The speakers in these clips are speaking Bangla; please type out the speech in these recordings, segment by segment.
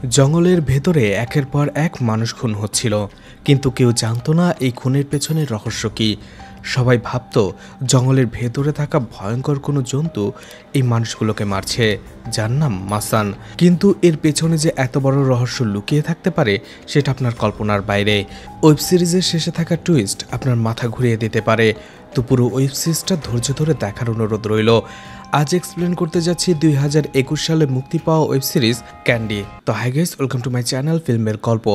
জঙ্গলের ভেতরে একের পর এক মানুষ খুন হচ্ছিল, কিন্তু কেউ জানতো না এই খুনের পেছনের রহস্য কি। সবাই ভাবতো জঙ্গলের ভেতরে থাকা ভয়ঙ্কর কোনো জন্তু এই মানুষগুলোকে মারছে, যার নাম মাসান। কিন্তু এর পেছনে যে এত বড় রহস্য লুকিয়ে থাকতে পারে সেটা আপনার কল্পনার বাইরে। ওয়েব সিরিজের শেষে থাকা টুইস্ট আপনার মাথা ঘুরিয়ে দিতে পারে। তো পুরো ওয়েব সিরিজটা ধৈর্য ধরে দেখার অনুরোধ রইল। আজ এক্সপ্লেন করতে যাচ্ছি 2021 সালে মুক্তি পাওয়া ওয়েব সিরিজ ক্যান্ডি। তো hi guys, welcome to my channel ফিল্মের গল্প।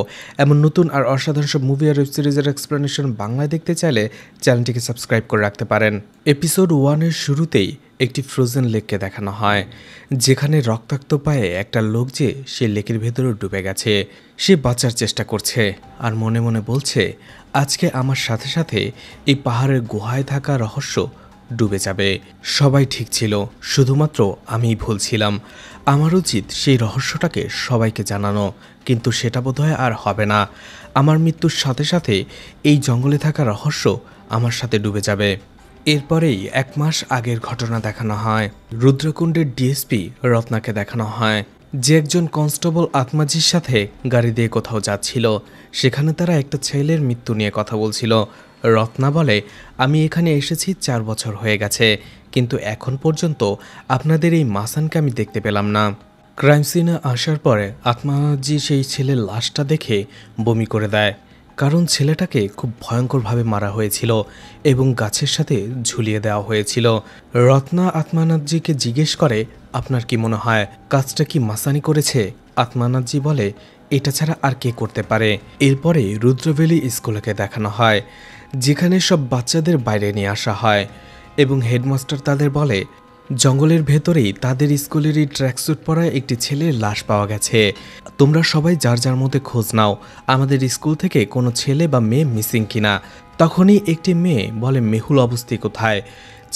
এমন নতুন আর অসাধারণ সব মুভি আর ওয়েব সিরিজের এক্সপ্লেনেশন বাংলায় দেখতে চাইলে চ্যানেলটিকে সাবস্ক্রাইব করে রাখতে পারেন। এপিসোড 1-এর শুরুতেই একটি ফ্রোজেন লেককে দেখানো হয়, যেখানে রক্তাক্ত পায়ে একটা লোক যে সে লেকের ভেতরে ডুবে গেছে। সে বাঁচার চেষ্টা করছে আর মনে মনে বলছে, আজকে আমার সাথে সাথে এই পাহাড়ের গুহায় থাকা রহস্য ডুবে যাবে। সবাই ঠিক ছিল, শুধুমাত্র আমিই ভুল ছিলাম। আমার উচিত সেই রহস্যটাকে সবাইকে জানানো, কিন্তু সেটা বোধহয় আর হবে না। আমার মৃত্যুর সাথে সাথে এই জঙ্গলে থাকা রহস্য আমার সাথে ডুবে যাবে। এরপরেই 1 মাস আগের ঘটনা দেখানো হয়। রুদ্রকুণ্ডের ডিএসপি রত্নাকে দেখানো হয়, যে একজন কনস্টেবল আত্মাজির সাথে গাড়ি দিয়ে কোথাও যাচ্ছিল। সেখানে তারা একটা ছেলের মৃত্যু নিয়ে কথা বলছিল। রত্না বলে, আমি এখানে এসেছি 4 বছর হয়ে গেছে, কিন্তু এখন পর্যন্ত আপনাদের এই মাসানকে আমি দেখতে পেলাম না। ক্রাইম সিনে আসার পরে আত্মাজি সেই ছেলের লাশটা দেখে বমি করে দেয়, কারণ ছেলেটাকে খুব ভয়ঙ্করভাবে মারা হয়েছিল এবং গাছের সাথে ঝুলিয়ে দেওয়া হয়েছিল। রত্না আত্মানাথজিকে জিজ্ঞেস করে, আপনার কি মনে হয় কাজটা কি মাসানি করেছে? আত্মানাথজি বলে, এটা ছাড়া আর কে করতে পারে। এরপরে রুদ্রভ্যালি স্কুলকে দেখানো হয়, যেখানে সব বাচ্চাদের বাইরে নিয়ে আসা হয় এবং হেডমাস্টার তাদের বলে, জঙ্গলের ভেতরেই তাদের স্কুলেরই ট্র্যাকস্যুট পরা একটি ছেলের লাশ পাওয়া গেছে। তোমরা সবাই যার যার মধ্যে খোঁজ নাও, আমাদের স্কুল থেকে কোনো ছেলে বা মেয়ে মিসিং কিনা। তখনই একটি মেয়ে বলে, মেহুল অবস্থি কোথায়?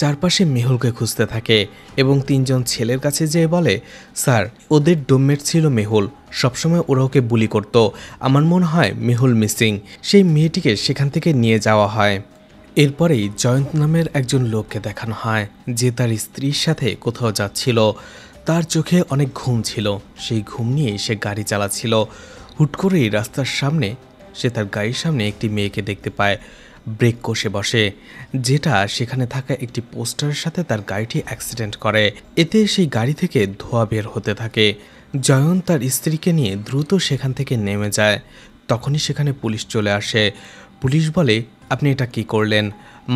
চারপাশে মেহুলকে খুঁজতে থাকে এবং 3 জন ছেলের কাছে যেয়ে বলে, স্যার, ওদের ডোমমেট ছিল মেহুল, সবসময় ওরা ওকে বুলি করত। আমার মনে হয় মেহুল মিসিং। সেই মেয়েটিকে সেখান থেকে নিয়ে যাওয়া হয়। এরপরেই জয়ন্ত নামের একজন লোককে দেখানো হয়, যে তার স্ত্রীর সাথে কোথাও যাচ্ছিল। তার চোখে অনেক ঘুম ছিল, সেই ঘুম নিয়েই সে গাড়ি চালাচ্ছিল। হুট করেই রাস্তার সামনে সে তার গাড়ির সামনে একটি মেয়েকে দেখতে পায় ব্রেক কষে বসে, যেটা সেখানে থাকা একটি পোস্টারের সাথে তার গাড়িটি অ্যাক্সিডেন্ট করে। এতে সেই গাড়ি থেকে ধোঁয়া বের হতে থাকে। জয়ন্ত তার স্ত্রীকে নিয়ে দ্রুত সেখান থেকে নেমে যায়। তখনই সেখানে পুলিশ চলে আসে। পুলিশ বলে, আপনি এটা কি করলেন?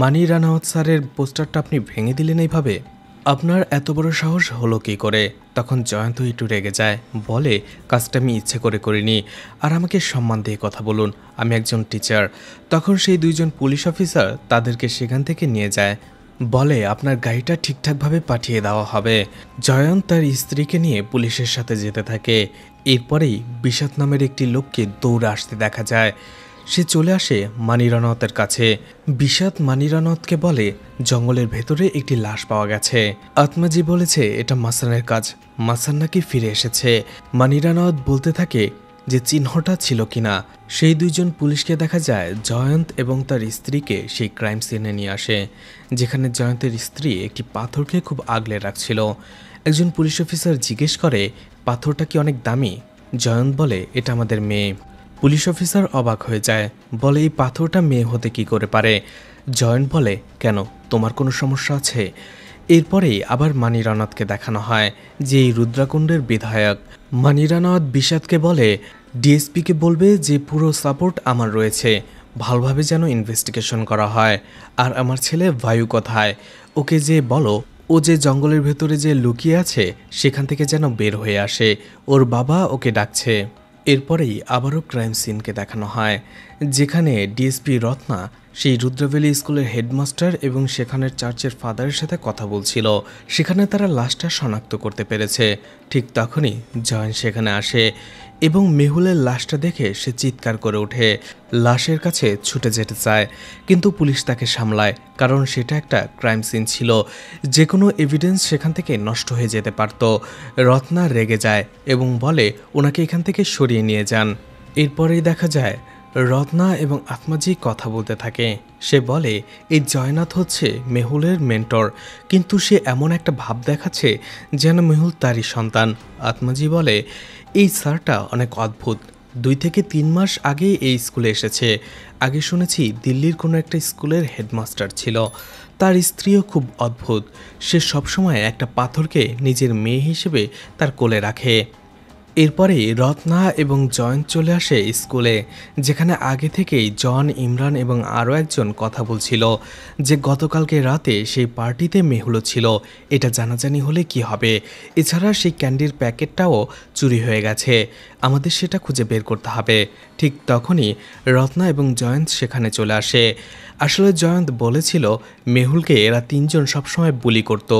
মানি রানাওয়াত স্যারের পোস্টারটা আপনি ভেঙে দিলেন এইভাবে? আপনার এত বড় সাহস হলো কী করে? তখন জয়ন্ত একটু রেগে যায়, বলে, কাজটা আমি ইচ্ছে করে করিনি, আর আমাকে সম্মান দিয়ে কথা বলুন, আমি একজন টিচার। তখন সেই 2 জন পুলিশ অফিসার তাদেরকে সেখান থেকে নিয়ে যায়, বলে, আপনার গাড়িটা ঠিকঠাকভাবে পাঠিয়ে দেওয়া হবে। জয়ন্ত তার স্ত্রীকে নিয়ে পুলিশের সাথে যেতে থাকে। এরপরেই বিষাদ নামের একটি লোককে দৌড়ে আসতে দেখা যায়। সে চলে আসে মানি রানাওয়াতের কাছে। বিষাদ মানি রানাওয়াতকে বলে, জঙ্গলের ভেতরে একটি লাশ পাওয়া গেছে। আত্মাজি বলেছে এটা মাসানের কাজ, মাসান নাকি ফিরে এসেছে। মানি রানাওয়াত বলতে থাকে যে চিহ্নটা ছিল কিনা। সেই 2 জন পুলিশকে দেখা যায় জয়ন্ত এবং তার স্ত্রীকে সেই ক্রাইম সিনে নিয়ে আসে, যেখানে জয়ন্তের স্ত্রী একটি পাথরকে খুব আগলে রাখছিল। একজন পুলিশ অফিসার জিজ্ঞেস করে, পাথরটা কি অনেক দামি? জয়ন্ত বলে, এটা আমাদের মেয়ে। পুলিশ অফিসার অবাক হয়ে যায়, বলে, এই পাথরটা মেয়ে হতে কি করে পারে? জয়ন্ত বলে, কেন, তোমার কোনো সমস্যা আছে? এরপরেই আবার মানি রানাওয়াতকে দেখানো হয়, যে এই রুদ্রাকুণ্ডের বিধায়ক। মানি রানাওয়াত বিষাদকে বলে, ডিএসপিকে বলবে যে পুরো সাপোর্ট আমার রয়েছে, ভালোভাবে যেন ইনভেস্টিগেশন করা হয়। আর আমার ছেলে বায়ু কোথায়? ওকে যে বলো, ও যে জঙ্গলের ভেতরে যে লুকিয়ে আছে সেখান থেকে যেন বের হয়ে আসে, ওর বাবা ওকে ডাকছে। এরপরেই আবারও ক্রাইম সিনকে দেখানো হয়, যেখানে ডিএসপি রত্না সেই রুদ্রভ্যালি স্কুলের হেডমাস্টার এবং সেখানের চার্চের ফাদারের সাথে কথা বলছিল। সেখানে তারা লাশটা শনাক্ত করতে পেরেছে। ঠিক তখনই জয়ন্ত সেখানে আসে এবং মেহুলের লাশটা দেখে সে চিৎকার করে ওঠে, লাশের কাছে ছুটে যেতে চায়, কিন্তু পুলিশ তাকে সামলায়, কারণ সেটা একটা ক্রাইম সিন ছিল, যে কোনো এভিডেন্স সেখান থেকে নষ্ট হয়ে যেতে পারত। রত্না রেগে যায় এবং বলে, ওনাকে এখান থেকে সরিয়ে নিয়ে যান। এরপরেই দেখা যায় রত্না এবং আত্মাজি কথা বলতে থাকে। সে বলে এই জয়নাথ হচ্ছে মেহুলের মেন্টর, কিন্তু সে এমন একটা ভাব দেখাচ্ছে যেন মেহুল তারই সন্তান। আত্মাজি বলে এই স্যারটা অনেক অদ্ভুত, 2 থেকে 3 মাস আগে এই স্কুলে এসেছে। আগে শুনেছি দিল্লির কোনো একটা স্কুলের হেডমাস্টার ছিল, তার স্ত্রীও খুব অদ্ভুত। সে সবসময় একটা পাথরকে নিজের মেয়ে হিসেবে তার কোলে রাখে। এরপরে রত্না এবং জয়ন্ত চলে আসে স্কুলে, যেখানে আগে থেকেই জন, ইমরান এবং আরও একজন কথা বলছিল যে গতকালকে রাতে সেই পার্টিতে মেহুলও ছিল। এটা জানাজানি হলে কি হবে? এছাড়া সেই ক্যান্ডির প্যাকেটটাও চুরি হয়ে গেছে, আমাদের সেটা খুঁজে বের করতে হবে। ঠিক তখনই রত্না এবং জয়ন্ত সেখানে চলে আসে। আসলে জয়ন্ত বলেছিল মেহুলকে এরা 3জন সবসময় বুলি করত।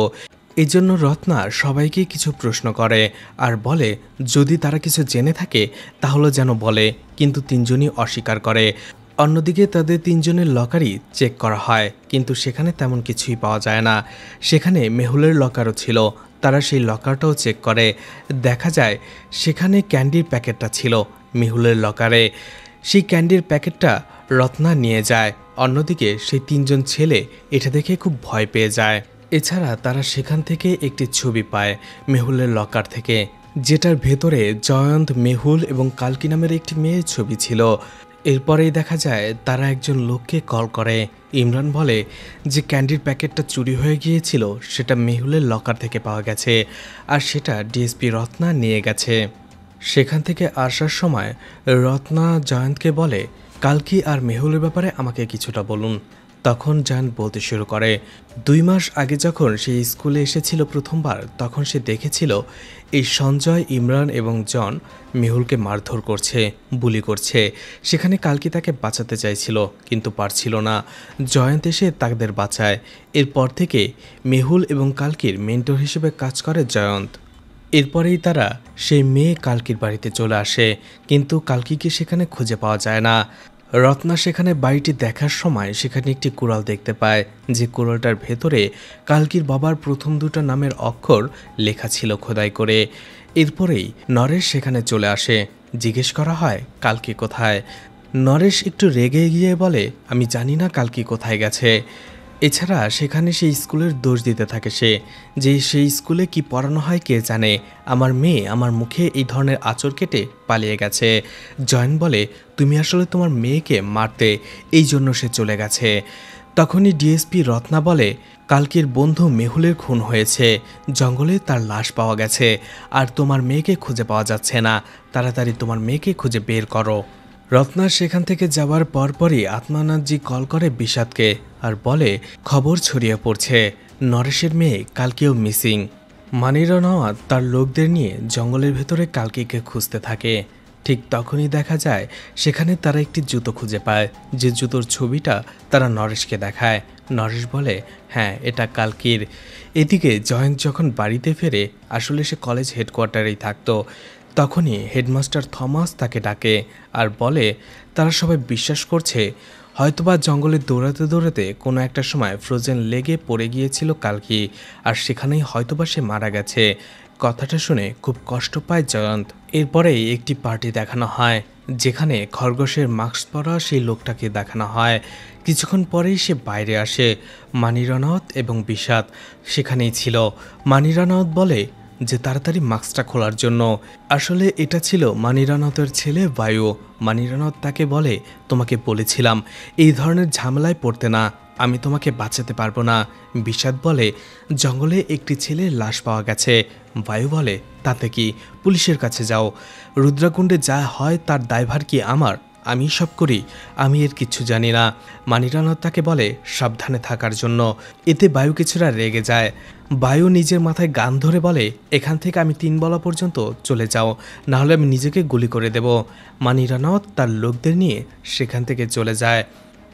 এই জন্য রত্না সবাইকে কিছু প্রশ্ন করে আর বলে যদি তারা কিছু জেনে থাকে তাহলে যেন বলে, কিন্তু 3জনই অস্বীকার করে। অন্যদিকে তাদের 3জনের লকারই চেক করা হয়, কিন্তু সেখানে তেমন কিছুই পাওয়া যায় না। সেখানে মেহুলের লকারও ছিল, তারা সেই লকারটাও চেক করে। দেখা যায় সেখানে ক্যান্ডির প্যাকেটটা ছিল মেহুলের লকারে। সেই ক্যান্ডির প্যাকেটটা রত্না নিয়ে যায়। অন্যদিকে সেই 3জন ছেলে এটা দেখে খুব ভয় পেয়ে যায়। এছাড়া তারা সেখান থেকে একটি ছবি পায় মেহুলের লকার থেকে, যেটার ভেতরে জয়ন্ত, মেহুল এবং কালকি নামের একটি মেয়ের ছবি ছিল। এরপরেই দেখা যায় তারা একজন লোককে কল করে। ইমরান বলে যে ক্যান্ডির প্যাকেটটা চুরি হয়ে গিয়েছিল সেটা মেহুলের লকার থেকে পাওয়া গেছে, আর সেটা ডিএসপি রত্না নিয়ে গেছে। সেখান থেকে আসার সময় রত্না জয়ন্তকে বলে কালকি আর মেহুলের ব্যাপারে আমাকে কিছুটা বলুন। তখন জয়ন্ত বলতে শুরু করে 2 মাস আগে যখন সে স্কুলে এসেছিল প্রথমবার, তখন সে দেখেছিল এই সঞ্জয়, ইমরান এবং জন মেহুলকে মারধর করছে, বুলি করছে। সেখানে কালকি তাকে বাঁচাতে চাইছিল কিন্তু পারছিল না। জয়ন্ত এসে তাদের বাঁচায়। এরপর থেকে মেহুল এবং কালকির মেন্টর হিসেবে কাজ করে জয়ন্ত। এরপরেই তারা সেই মেয়ে কালকির বাড়িতে চলে আসে, কিন্তু কালকিকে সেখানে খুঁজে পাওয়া যায় না। রত্না সেখানে বাড়িটি দেখার সময় সেখানে একটি কুড়াল দেখতে পায়, যে কুড়ালটার ভেতরে কালকির বাবার প্রথম 2টা নামের অক্ষর লেখা ছিল খোদাই করে। এরপরেই নরেশ সেখানে চলে আসে। জিজ্ঞেস করা হয় কালকি কোথায়। নরেশ একটু রেগে গিয়ে বলে আমি জানি না কালকি কোথায় গেছে। এছাড়া সেখানে সেই স্কুলের দোষ দিতে থাকে সে, যে সেই স্কুলে কি পড়ানো হয় কে জানে, আমার মেয়ে আমার মুখে এই ধরনের আঁচড় কেটে পালিয়ে গেছে। জয়ন্ত বলে তুমি আসলে তোমার মেয়েকে মারতে, এই জন্য সে চলে গেছে। তখনই ডিএসপি রত্না বলে কালকির বন্ধু মেহুলের খুন হয়েছে, জঙ্গলে তার লাশ পাওয়া গেছে, আর তোমার মেয়েকে খুঁজে পাওয়া যাচ্ছে না। তাড়াতাড়ি তোমার মেয়েকে খুঁজে বের করো। রত্না সেখান থেকে যাওয়ার পরপরই আত্মানাথজি কল করে বিষাদকে আর বলে খবর ছড়িয়ে পড়ছে নরেশের মেয়ে কালকিও মিসিং। মানিরা নওয়াজ তার লোকদের নিয়ে জঙ্গলের ভেতরে কালকিকে খুঁজতে থাকে। ঠিক তখনই দেখা যায় সেখানে তারা একটি জুতো খুঁজে পায়, যে জুতোর ছবিটা তারা নরেশকে দেখায়। নরেশ বলে হ্যাঁ এটা কালকির। এদিকে জয়ন্ত যখন বাড়িতে ফেরে, আসলে সে কলেজ হেডকোয়ার্টারেই থাকতো। তখনই হেডমাস্টার থমাস তাকে ডাকে আর বলে তারা সবাই বিশ্বাস করছে হয়তোবা জঙ্গলে দৌড়াতে দৌড়াতে কোনো একটা সময় ফ্রোজেন লেগে পড়ে গিয়েছিল কালকি, আর সেখানেই হয়তোবা সে মারা গেছে। কথাটা শুনে খুব কষ্ট পায় জয়ন্ত। এরপরেই একটি পার্টি দেখানো হয়, যেখানে খরগোশের মাস্ক পরা সেই লোকটাকে দেখানো হয়। কিছুক্ষণ পরেই সে বাইরে আসে। মানি রানাওয়াত এবং বিষাদ সেখানেই ছিল। মানি রানাওয়াত বলে যে তাড়াতাড়ি মাস্কটা খোলার জন্য। আসলে এটা ছিল মানি রানাওয়াতের ছেলে বায়ু। মানি রানাওয়াত তাকে বলে তোমাকে বলেছিলাম এই ধরনের ঝামেলায় পড়তে না, আমি তোমাকে বাঁচাতে পারবো না। বিষাদ বলে জঙ্গলে একটি ছেলের লাশ পাওয়া গেছে। বায়ু বলে তাতে কি, পুলিশের কাছে যাও। রুদ্রাকুণ্ডে যা হয় তার দায়ভার কি আমার? আমি সব করি, আমি এর কিচ্ছু জানি না। মানিরানাথ তাকে বলে সাবধানে থাকার জন্য। এতে বায়ু কিছুটা রেগে যায়। বায়ু নিজের মাথায় গান ধরে বলে এখান থেকে আমি 3 বলা পর্যন্ত চলে যাও, নাহলে আমি নিজেকে গুলি করে দেব। মানিরানাথ তার লোকদের নিয়ে সেখান থেকে চলে যায়।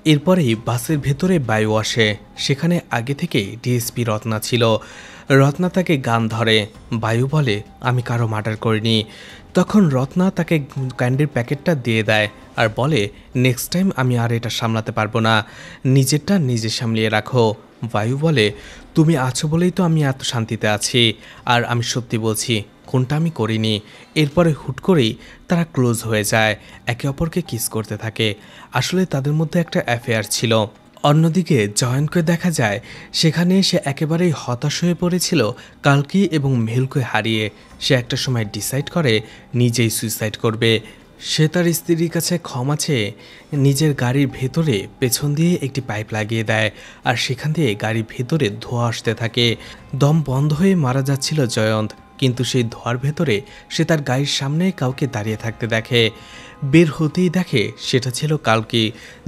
এরপরেই বাসের ভেতরে বায়ু আসে। সেখানে আগে থেকেই ডিএসপি রত্না ছিল। রত্না তাকে গান ধরে। বায়ু বলে আমি কারো মার্ডার করিনি। তখন রত্না তাকে ক্যান্ডির প্যাকেটটা দিয়ে দেয় আর বলে নেক্সট টাইম আমি আর এটা সামলাতে পারবো না, নিজেরটা নিজে সামলিয়ে রাখো। বায়ু বলে তুমি আছো বলেই তো আমি এত শান্তিতে আছি, আর আমি সত্যি বলছি খুনটা আমি করিনি। এরপরে হুট করেই তারা ক্লোজ হয়ে যায়, একে অপরকে কিস করতে থাকে। আসলে তাদের মধ্যে একটা অ্যাফেয়ার ছিল। অন্যদিকে জয়ন্তকে দেখা যায় সেখানে সে একেবারেই হতাশ হয়ে পড়েছিল কালকি এবং মেহুলকে হারিয়ে। সে একটা সময় ডিসাইড করে নিজেই সুইসাইড করবে। সে তার স্ত্রীর কাছে ক্ষমা চেয়ে নিজের গাড়ির ভেতরে পেছন দিয়ে একটি পাইপ লাগিয়ে দেয়, আর সেখান দিয়ে গাড়ির ভেতরে ধোঁয়া আসতে থাকে। দম বন্ধ হয়ে মারা যাচ্ছিল জয়ন্ত, কিন্তু সেই ধোঁয়ার ভেতরে সে তার গাড়ির সামনে কাউকে দাঁড়িয়ে থাকতে দেখে। বের হতেই দেখে সেটা ছিল কালকি,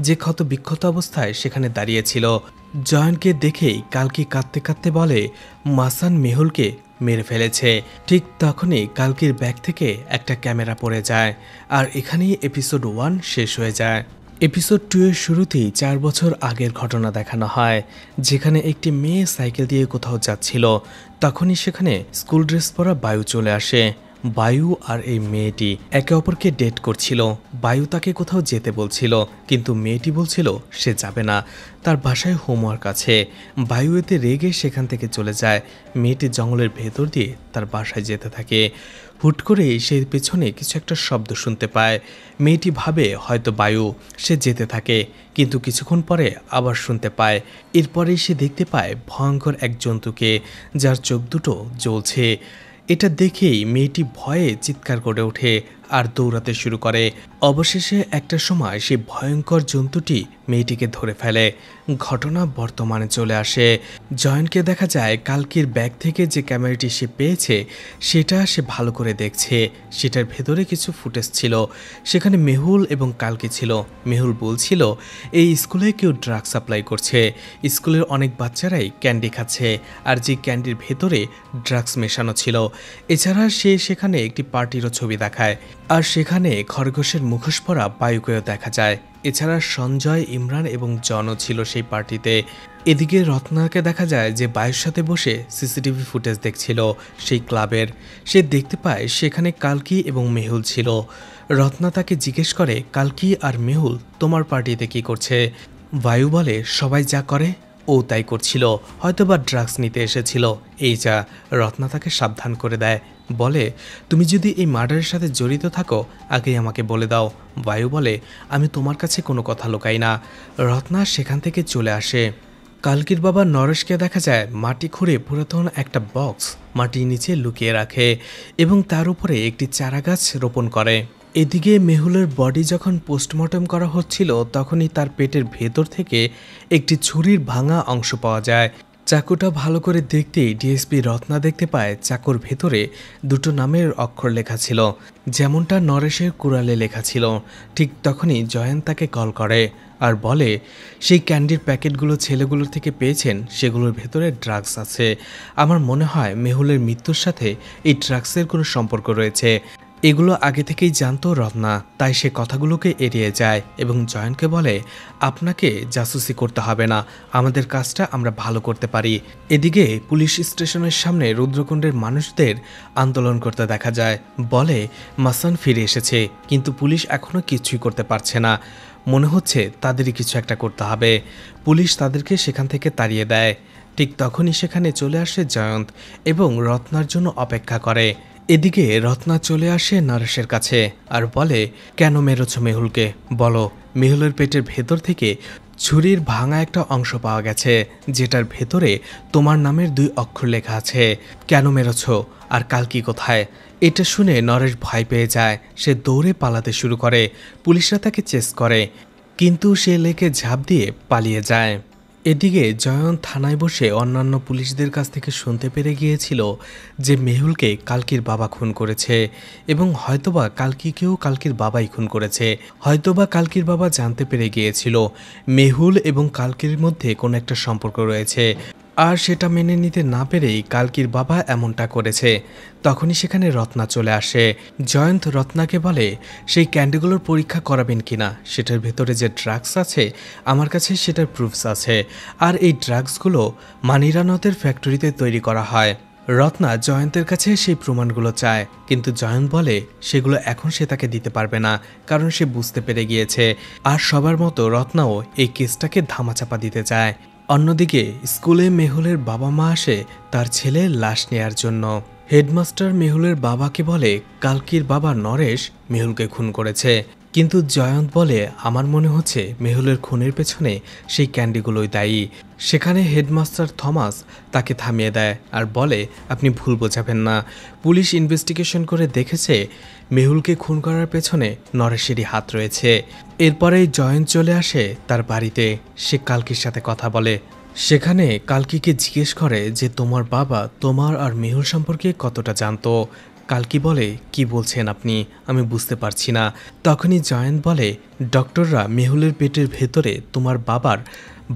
যে ক্ষত বিক্ষত অবস্থায় সেখানে দাঁড়িয়েছিল। জয়ন্তকে দেখেই কালকি কাঁদতে কাঁদতে বলে মাসান মেহুলকে মেরে ফেলেছে। ঠিক তখনই কালকির ব্যাগ থেকে একটা ক্যামেরা পড়ে যায়, আর এখানেই এপিসোড 1 শেষ হয়ে যায়। এপিসোড 2 এর শুরুতেই 4 বছর আগের ঘটনা দেখানো হয়, যেখানে একটি মেয়ে সাইকেল দিয়ে কোথাও যাচ্ছিল। তখনই সেখানে স্কুল ড্রেস পরা বায়ু চলে আসে। বায়ু আর এই মেয়েটি একে অপরকে ডেট করছিল। বায়ু তাকে কোথাও যেতে বলছিল, কিন্তু মেয়েটি বলছিল সে যাবে না, তার বাসায় হোমওয়ার্ক আছে। বায়ু এতে রেগে সেখান থেকে চলে যায়। মেয়েটি জঙ্গলের ভেতর দিয়ে তার বাসায় যেতে থাকে। হুট করে সে পেছনে কিছু একটা শব্দ শুনতে পায়। মেয়েটি ভাবে হয়তো বায়ু। সে যেতে থাকে, কিন্তু কিছুক্ষণ পরে আবার শুনতে পায়। এরপরেই সে দেখতে পায় ভয়ঙ্কর এক জন্তুকে, যার চোখ দুটো জ্বলছে। এটা দেখেই মেয়েটি ভয়ে চিৎকার করে ওঠে আর দৌড়াতে শুরু করে। অবশেষে একটা সময় সেই ভয়ঙ্কর জন্তুটি মেয়েটিকে ধরে ফেলে। ঘটনা বর্তমানে চলে আসে। জয়ন্তকে দেখা যায় কালকির ব্যাগ থেকে যে ক্যামেরাটি সে পেয়েছে সেটা সে ভালো করে দেখছে। সেটার ভেতরে কিছু ফুটেজ ছিল। সেখানে মেহুল এবং কালকি ছিল। মেহুল বলছিল এই স্কুলে কেউ ড্রাগ সাপ্লাই করছে। স্কুলের অনেক বাচ্চারাই ক্যান্ডি খাচ্ছে, আর যে ক্যান্ডির ভেতরে ড্রাগস মেশানো ছিল। এছাড়া সে সেখানে একটি পার্টিরও ছবি দেখায়, আর সেখানে খরগোশের মুখোশ পরা বায়ুকেও দেখা যায়। এছাড়া সঞ্জয়, ইমরান এবং জনও ছিল সেই পার্টিতে। এদিকে রত্নাকে দেখা যায় যে বায়ুর সাথে বসে সিসিটিভি ফুটেজ দেখছিল সেই ক্লাবের। সে দেখতে পায় সেখানে কালকি এবং মেহুল ছিল। রত্না তাকে জিজ্ঞেস করে কালকি আর মেহুল তোমার পার্টিতে কি করছে? বায়ু বলে সবাই যা করে ও তাই করছিল, হয়তোবা ড্রাগস নিতে এসেছিল। এই যা। রত্না তাকে সাবধান করে দেয়, বলে তুমি যদি এই মার্ডারের সাথে জড়িত থাকো আগেই আমাকে বলে দাও। বায়ু বলে আমি তোমার কাছে কোনো কথা লুকাই না। রত্না সেখান থেকে চলে আসে। কালকির বাবা নরেশকে দেখা যায় মাটি খুঁড়ে পুরাতন একটা বক্স মাটির নিচে লুকিয়ে রাখে এবং তার উপরে একটি চারাগাছ রোপণ করে। এদিকে মেহুলের বডি যখন পোস্টমর্টম করা হচ্ছিল তখনই তার পেটের ভেতর থেকে একটি ছুরির ভাঙা অংশ পাওয়া যায়। চাকুটা ভালো করে দেখতেই ডিএসপি রত্না দেখতে পায় চাকুর ভেতরে দুটো নামের অক্ষর লেখা ছিল, যেমনটা নরেশের কুড়ালে লেখা ছিল। ঠিক তখনই জয়ন্ত তাকে কল করে আর বলে সেই ক্যান্ডির প্যাকেটগুলো ছেলেগুলোর থেকে পেয়েছেন, সেগুলোর ভেতরে ড্রাগস আছে। আমার মনে হয় মেহুলের মৃত্যুর সাথে এই ড্রাগসের কোনো সম্পর্ক রয়েছে। এগুলো আগে থেকেই জানতো রত্না, তাই সে কথাগুলোকে এড়িয়ে যায় এবং জয়ন্তকে বলে আপনাকে জাসুসি করতে হবে না, আমাদের কাজটা আমরা ভালো করতে পারি। এদিকে পুলিশ স্টেশনের সামনে রুদ্রকুণ্ডের মানুষদের আন্দোলন করতে দেখা যায়। বলে মাসান ফিরে এসেছে, কিন্তু পুলিশ এখনও কিছুই করতে পারছে না। মনে হচ্ছে তাদেরই কিছু একটা করতে হবে। পুলিশ তাদেরকে সেখান থেকে তাড়িয়ে দেয়। ঠিক তখনই সেখানে চলে আসে জয়ন্ত এবং রত্নার জন্য অপেক্ষা করে। এদিকে রত্না চলে আসে নরেশের কাছে আর বলে কেন মেরেছ মেহুলকে, বলো। মেহুলের পেটের ভেতর থেকে ছুরির ভাঙা একটা অংশ পাওয়া গেছে, যেটার ভেতরে তোমার নামের 2 অক্ষর লেখা আছে। কেন মেরেছ? আর কালকি কোথায়? এটা শুনে নরেশ ভয় পেয়ে যায়। সে দৌড়ে পালাতে শুরু করে। পুলিশরা তাকে চেস করে, কিন্তু সে লেকে ঝাঁপ দিয়ে পালিয়ে যায়। এদিকে জয়ন্ত থানায় বসে অন্যান্য পুলিশদের কাছ থেকে শুনতে পেরে গিয়েছিল যে মেহুলকে কালকির বাবা খুন করেছে, এবং হয়তোবা কালকিকেও কালকির বাবাই খুন করেছে। হয়তোবা কালকির বাবা জানতে পেরে গিয়েছিল মেহুল এবং কালকির মধ্যে কোনো একটা সম্পর্ক রয়েছে, আর সেটা মেনে নিতে না পেরেই কালকির বাবা এমনটা করেছে। তখনই সেখানে রত্না চলে আসে। জয়ন্ত রত্নাকে বলে সেই ক্যান্ডিগুলোর পরীক্ষা করাবেন কিনা, সেটার ভেতরে যে ড্রাগস আছে আমার কাছে সেটার প্রুফস আছে, আর এই ড্রাগসগুলো মানিরানতের ফ্যাক্টরিতে তৈরি করা হয়। রত্না জয়ন্তের কাছে সেই প্রমাণগুলো চায়, কিন্তু জয়ন্ত বলে সেগুলো এখন সে তাকে দিতে পারবে না, কারণ সে বুঝতে পেরে গিয়েছে। আর সবার মতো রত্নাও এই কেসটাকে ধামাচাপা দিতে চায়। অন্যদিকে স্কুলে মেহুলের বাবা মা আসে তার ছেলের লাশ নেয়ার জন্য। হেডমাস্টার মেহুলের বাবাকে বলে কালকির বাবা নরেশ মেহুলকে খুন করেছে, কিন্তু জয়ন্ত বলে আমার মনে হচ্ছে মেহুলের খুনের পেছনে সেই ক্যান্ডিগুলোই দায়ী। সেখানে হেডমাস্টার থমাস তাকে থামিয়ে দেয় আর বলে আপনি ভুল বোঝাবেন না, পুলিশ ইনভেস্টিগেশন করে দেখেছে মেহুলকে খুন করার পেছনে নরেশেরই হাত রয়েছে। এরপরেই জয়ন্ত চলে আসে তার বাড়িতে, সে কালকির সাথে কথা বলে। সেখানে কালকিকে জিজ্ঞেস করে যে তোমার বাবা তোমার আর মেহুল সম্পর্কে কতটা জানতো। কালকি বলে কি বলছেন আপনি, আমি বুঝতে পারছি না। তখনই জয়ন্ত বলে ডক্টররা মেহুলের পেটের ভেতরে তোমার বাবার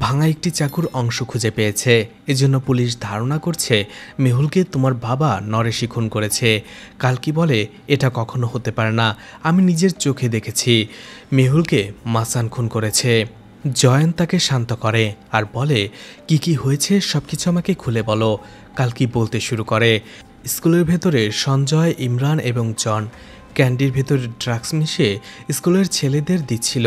ভাঙা একটি চাকুর অংশ খুঁজে পেয়েছে, এজন্য পুলিশ ধারণা করছে মেহুলকে তোমার বাবা নরেশই খুন করেছে। কালকি বলে এটা কখনো হতে পারে না, আমি নিজের চোখে দেখেছি মেহুলকে মাসান খুন করেছে। জয়ন্ত তাকে শান্ত করে আর বলে কি কি হয়েছে সবকিছু আমাকে খুলে বলো। কালকি বলতে শুরু করে স্কুলের ভেতরে সঞ্জয়, ইমরান এবং জন ক্যান্ডির ভেতরে ড্রাগস মিশিয়ে স্কুলের ছেলেদের দিচ্ছিল,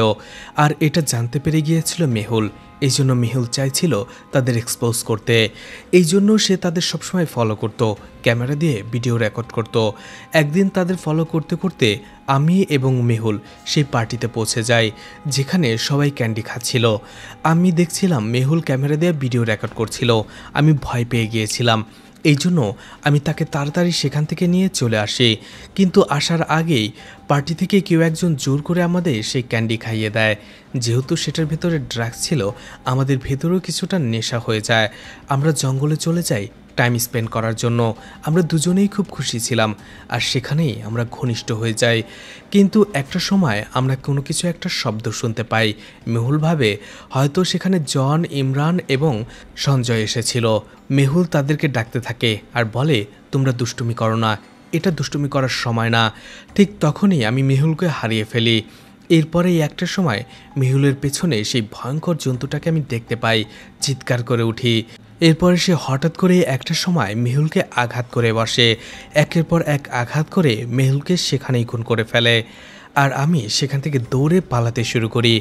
আর এটা জানতে পেরে গিয়েছিল মেহুল। এই জন্য মেহুল চাইছিল তাদের এক্সপোজ করতে, এই জন্য সে তাদের সবসময় ফলো করত, ক্যামেরা দিয়ে ভিডিও রেকর্ড করত। একদিন তাদের ফলো করতে করতে আমি এবং মেহুল সেই পার্টিতে পৌঁছে যাই যেখানে সবাই ক্যান্ডি খাচ্ছিল। আমি দেখছিলাম মেহুল ক্যামেরা দিয়ে ভিডিও রেকর্ড করছিল, আমি ভয় পেয়ে গিয়েছিলাম, এই জন্য আমি তাকে তাড়াতাড়ি সেখান থেকে নিয়ে চলে আসি। কিন্তু আসার আগেই পার্টি থেকে কেউ একজন জোর করে আমাদের সেই ক্যান্ডি খাইয়ে দেয়। যেহেতু সেটার ভেতরে ড্রাগস ছিল, আমাদের ভেতরেও কিছুটা নেশা হয়ে যায়। আমরা জঙ্গলে চলে যাই টাইম স্পেন্ড করার জন্য। আমরা দুজনেই খুব খুশি ছিলাম আর সেখানেই আমরা ঘনিষ্ঠ হয়ে যাই। কিন্তু একটা সময় আমরা কোনো কিছু একটা শব্দ শুনতে পাই। মেহুল ভাবে হয়তো সেখানে জন, ইমরান এবং সঞ্জয় এসেছিল। মেহুল তাদেরকে ডাকতে থাকে আর বলে তোমরা দুষ্টুমি করো না, এটা দুষ্টুমি করার সময় না। ঠিক তখনই আমি মেহুলকে হারিয়ে ফেলি। এরপরে একটা সময় মেহুলের পেছনে সেই ভয়ঙ্কর জন্তুটাকে আমি দেখতে পাই, চিৎকার করে উঠি। এরপরে সে হঠাৎ করে একটা সময় মেহুলকে আঘাত করে বসে, একের পর এক আঘাত করে মেহুলকে সেখানেই খুন করে ফেলে। আর আমি সেখান থেকে দৌড়ে পালাতে শুরু করি।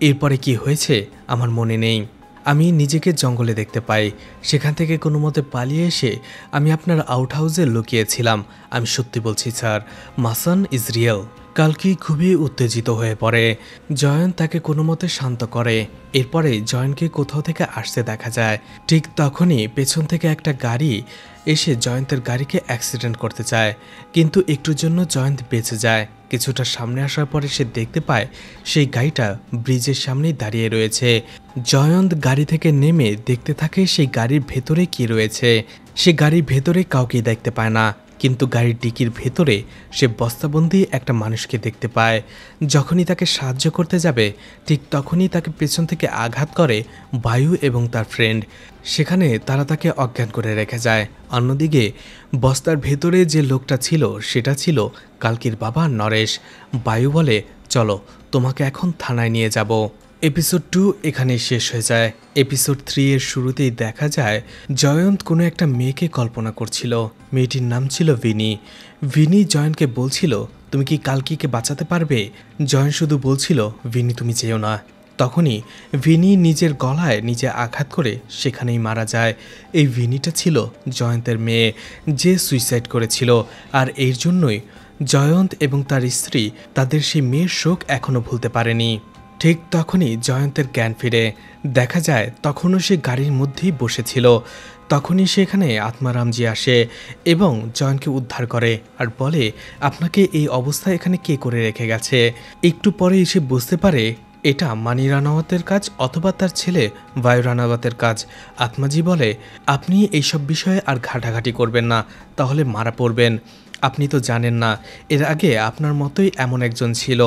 এরপরে কি হয়েছে আমার মনে নেই। আমি নিজেকে জঙ্গলে দেখতে পাই, সেখান থেকে কোনো মতে পালিয়ে এসে আমি আপনার আউট হাউসে লুকিয়েছিলাম। আমি সত্যি বলছি স্যার, মাসান ইজ রিয়েল। কালকি খুবই উত্তেজিত হয়ে পড়ে। জয়ন্ত তাকে কোনো মতে শান্ত করে। এরপরে জয়ন্তকে কোথাও থেকে আসতে দেখা যায়। ঠিক তখনই পেছন থেকে একটা গাড়ি এসে জয়ন্তের গাড়িকে অ্যাক্সিডেন্ট করতে চায়, কিন্তু একটুর জন্য জয়ন্ত বেঁচে যায়। কিছুটা সামনে আসার পরে সে দেখতে পায় সেই গাড়িটা ব্রিজের সামনেই দাঁড়িয়ে রয়েছে। জয়ন্ত গাড়ি থেকে নেমে দেখতে থাকে সেই গাড়ির ভেতরে কি রয়েছে। সে গাড়ির ভেতরে কাউকে দেখতে পায় না, কিন্তু গাড়ির ডিকির ভেতরে সে বস্তাবন্দি একটা মানুষকে দেখতে পায়। যখনই তাকে সাহায্য করতে যাবে ঠিক তখনই তাকে পেছন থেকে আঘাত করে বায়ু এবং তার ফ্রেন্ড। সেখানে তারা তাকে অজ্ঞান করে রেখে যায়। অন্যদিকে বস্তার ভেতরে যে লোকটা ছিল সেটা ছিল কালকির বাবা নরেশ। বায়ু বলে চলো তোমাকে এখন থানায় নিয়ে যাব। এপিসোড 2 এখানেই শেষ হয়ে যায়। এপিসোড 3 এর শুরুতেই দেখা যায় জয়ন্ত কোনো একটা মেয়েকে কল্পনা করছিল। মেয়েটির নাম ছিল ভিনি। ভিনি জয়ন্তকে বলছিল তুমি কি কালকিকে বাঁচাতে পারবে। জয়ন্ত শুধু বলছিল ভিনি তুমি যেও না। তখনই ভিনি নিজের গলায় নিজে আঘাত করে সেখানেই মারা যায়। এই ভিনিটা ছিল জয়ন্তের মেয়ে, যে সুইসাইড করেছিল। আর এর জন্যই জয়ন্ত এবং তার স্ত্রী তাদের সেই মেয়ের শোক এখনও ভুলতে পারেনি। ঠিক তখনই জয়ন্তের জ্ঞান ফিরে। দেখা যায় তখনও সে গাড়ির মধ্যেই বসেছিল। তখনই সেখানে আত্মারামজি আসে এবং জয়ন্তকে উদ্ধার করে আর বলে আপনাকে এই অবস্থায় এখানে কে করে রেখে গেছে। একটু পরে এসে বুঝতে পারে এটা মানি রানাওয়াতের কাজ অথবা তার ছেলে বায়ু রানাওয়াতের কাজ। আত্মাজি বলে আপনি এইসব বিষয়ে আর ঘাটাঘাটি করবেন না, তাহলে মারা পড়বেন। আপনি তো জানেন না এর আগে আপনার মতোই এমন একজন ছিল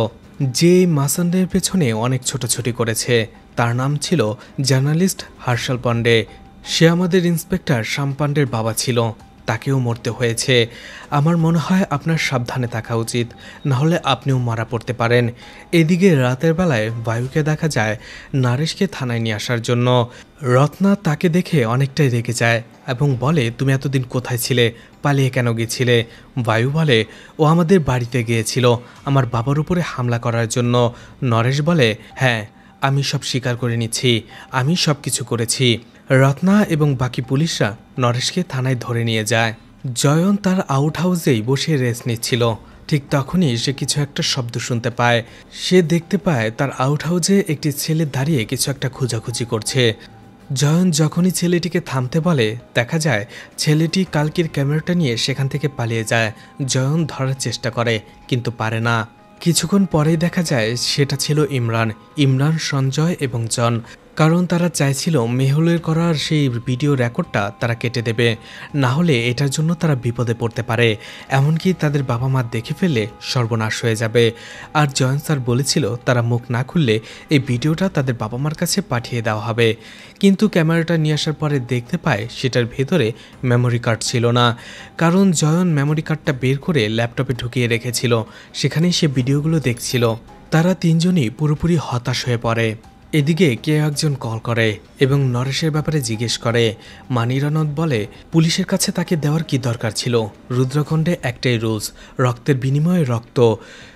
যে মাসানদের পেছনে অনেক ছোটাছুটি করেছে। তার নাম ছিল জার্নালিস্ট হার্ষাল পান্ডে। সে আমাদের ইন্সপেক্টর শ্যাম পান্ডের বাবা ছিল, তাকেও মরতে হয়েছে। আমার মনে হয় আপনার সাবধানে থাকা উচিত, নাহলে আপনিও মারা পড়তে পারেন। এদিকে রাতের বেলায় বায়ুকে দেখা যায় নারেশকে থানায় নিয়ে আসার জন্য। রত্না তাকে দেখে অনেকটাই রেগে যায় এবং বলে তুমি এতদিন কোথায় ছিলে, পালিয়ে কেন গেছিলে। বায়ু বলে ও আমাদের বাড়িতে গিয়েছিল আমার বাবার উপরে হামলা করার জন্য। নরেশ বলে হ্যাঁ আমি সব স্বীকার করে নিচ্ছি, আমি সব কিছু করেছি। রত্না এবং বাকি পুলিশরা নরেশকে থানায় ধরে নিয়ে যায়। জয়ন তার আউট হাউসেই বসে রেস্ট নিচ্ছিল। ঠিক তখনই সে কিছু একটা শব্দ শুনতে পায়। সে দেখতে পায় তার আউট হাউসে একটি ছেলে দাঁড়িয়ে কিছু একটা খোঁজাখুঁজি করছে। জয়ন যখনই ছেলেটিকে থামতে বলে, দেখা যায় ছেলেটি কালকির ক্যামেরাটা নিয়ে সেখান থেকে পালিয়ে যায়। জয়ন ধরার চেষ্টা করে কিন্তু পারে না। কিছুক্ষণ পরেই দেখা যায় সেটা ছিল ইমরান, সঞ্জয় এবং জন। কারণ তারা চাইছিল মেহুলের করার সেই ভিডিও রেকর্ডটা তারা কেটে দেবে, না হলে এটার জন্য তারা বিপদে পড়তে পারে, এমনকি তাদের বাবা মা দেখে ফেললে সর্বনাশ হয়ে যাবে। আর জয়ন স্যার বলেছিল তারা মুখ না খুললে এই ভিডিওটা তাদের বাবা মার কাছে পাঠিয়ে দেওয়া হবে। কিন্তু ক্যামেরাটা নিয়ে আসার পরে দেখতে পায় সেটার ভেতরে মেমোরি কার্ড ছিল না। কারণ জয়ন মেমোরি কার্ডটা বের করে ল্যাপটপে ঢুকিয়ে রেখেছিল, সেখানেই সে ভিডিওগুলো দেখছিল। তারা তিনজনই পুরোপুরি হতাশ হয়ে পড়ে। এদিকে কেউ একজন কল করে এবং নরেশের ব্যাপারে জিজ্ঞেস করে। মানিরানদ বলে, পুলিশের কাছে তাকে দেওয়ার কি দরকার ছিল? রুদ্রখণ্ডে একটাই রুলস, রক্তের বিনিময়ে রক্ত।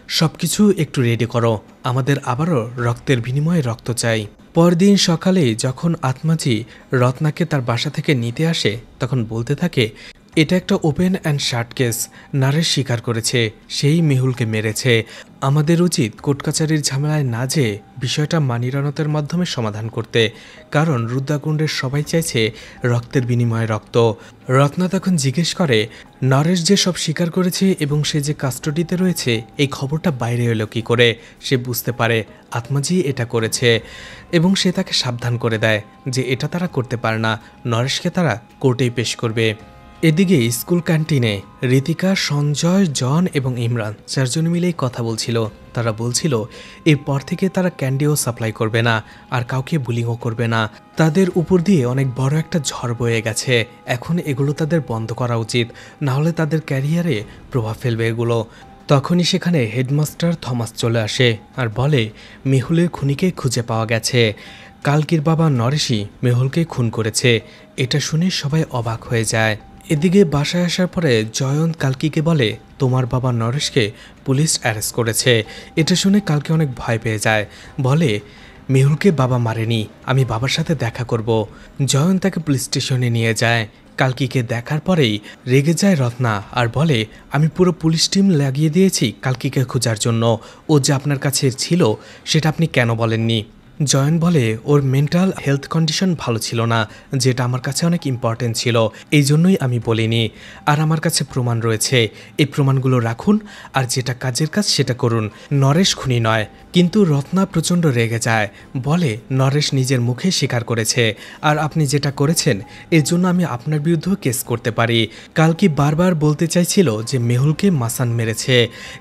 সবকিছু একটু রেডি করো, আমাদের আবারও রক্তের বিনিময়ে রক্ত চাই। পরদিন সকালে যখন আত্মাজি রত্নাকে তার বাসা থেকে নিতে আসে, তখন বলতে থাকে, এটা একটা open and shirt case. Naresh স্বীকার করেছে সেই মেহুলকে মেরেছে। আমাদের উচিত কোর্ট কাচারির ঝামেলায় না যেয়ে বিষয়টা মানিরানতের মাধ্যমে সমাধান করতে, কারণ রুদ্রাকুণ্ডের সবাই চাইছে রক্তের বিনিময়ে রক্ত। রত্না তখন জিজ্ঞেস করে, নরেশ যে সব স্বীকার করেছে এবং সে যে কাস্টডিতে রয়েছে, এই খবরটা বাইরে এলো কি করে? সে বুঝতে পারে আত্মাজি এটা করেছে এবং সে তাকে সাবধান করে দেয় যে এটা তারা করতে পারে না, নরেশকে তারা কোর্টেই পেশ করবে। এদিকে স্কুল ক্যান্টিনে ঋতিকা, সঞ্জয়, জন এবং ইমরান চারজন মিলেই কথা বলছিল। তারা বলছিল এরপর থেকে তারা ক্যান্ডিও সাপ্লাই করবে না আর কাউকে বুলিংও করবে না। তাদের উপর দিয়ে অনেক বড় একটা ঝড় বয়ে গেছে, এখন এগুলো তাদের বন্ধ করা উচিত, না হলে তাদের ক্যারিয়ারে প্রভাব ফেলবে এগুলো। তখনই সেখানে হেডমাস্টার থমাস চলে আসে আর বলে, মেহুলের খুনিকে খুঁজে পাওয়া গেছে। কালকির বাবা নরেশই মেহুলকে খুন করেছে। এটা শুনে সবাই অবাক হয়ে যায়। এদিকে বাসায় আসার পরে জয়ন্ত কালকিকে বলে, তোমার বাবা নরেশকে পুলিশ অ্যারেস্ট করেছে। এটা শুনে কালকি অনেক ভয় পেয়ে যায়, বলে, মেহুলকে বাবা মারেনি, আমি বাবার সাথে দেখা করব। জয়ন্ত তাকে পুলিশ স্টেশনে নিয়ে যায়। কালকিকে দেখার পরেই রেগে যায় রত্না আর বলে, আমি পুরো পুলিশ টিম লাগিয়ে দিয়েছি কালকিকে খোঁজার জন্য, ও যে আপনার কাছে ছিল সেটা আপনি কেন বলেননি? জয়ন বলে, ওর মেন্টাল হেলথ কন্ডিশন ভালো ছিল না, যেটা আমার কাছে অনেক ইম্পর্টেন্ট ছিল, এই জন্যই আমি বলিনি। আর আমার কাছে প্রমাণ রয়েছে, এই প্রমাণগুলো রাখুন আর যেটা কাজের কাজ সেটা করুন, নরেশ খুনি নয়। কিন্তু রত্না প্রচণ্ড রেগে যায়, বলে, নরেশ নিজের মুখে স্বীকার করেছে আর আপনি যেটা করেছেন এর জন্য আমি আপনার বিরুদ্ধেও কেস করতে পারি। কালকি বারবার বলতে চাইছিল যে মেহুলকে মাসান মেরেছে,